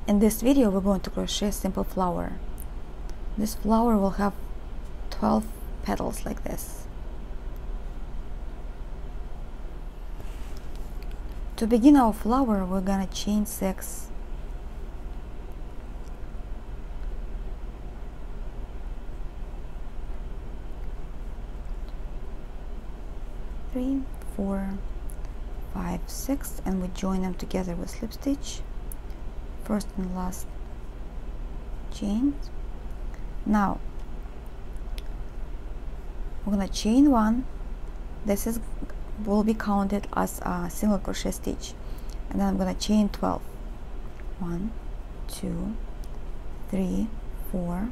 In this video we're going to crochet a simple flower. This flower will have 12 petals like this. To begin our flower, we're gonna chain 6. Three, 4, 5, 6, and we join them together with slip stitch. First and last chains. Now we're gonna chain 1. This will be counted as a single crochet stitch, and then I'm gonna chain 12. 1, 2, 3, 4,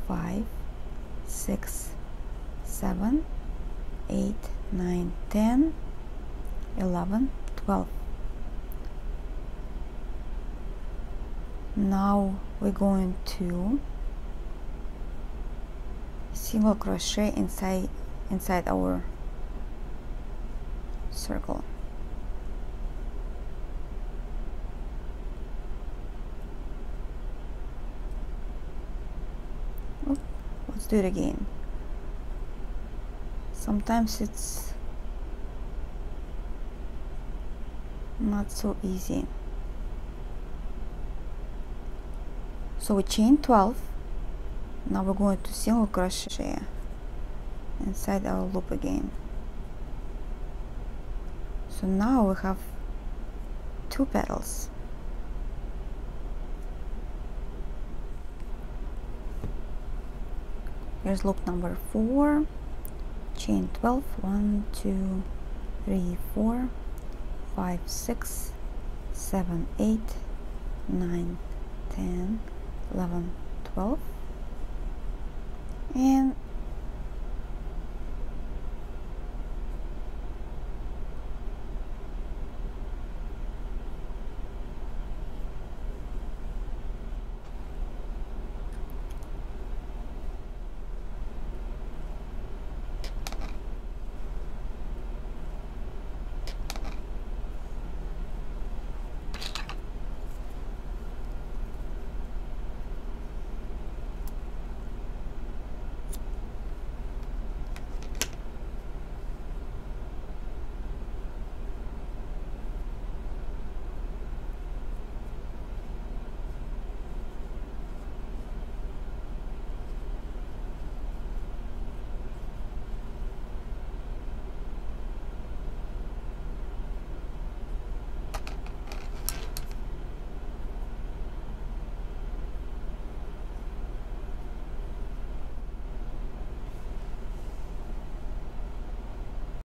5, 6, 7, 8, 9, 10, 11, 12. Now we're going to single crochet inside our circle. Let's do it again. Sometimes it's not so easy. So we chain 12. Now we're going to single crochet inside our loop again. So now we have 2 petals. Here's loop number 4. Chain 12. 1, 2, 3, 4, 5, 6, 7, 8, 9, 10, 11, 12, and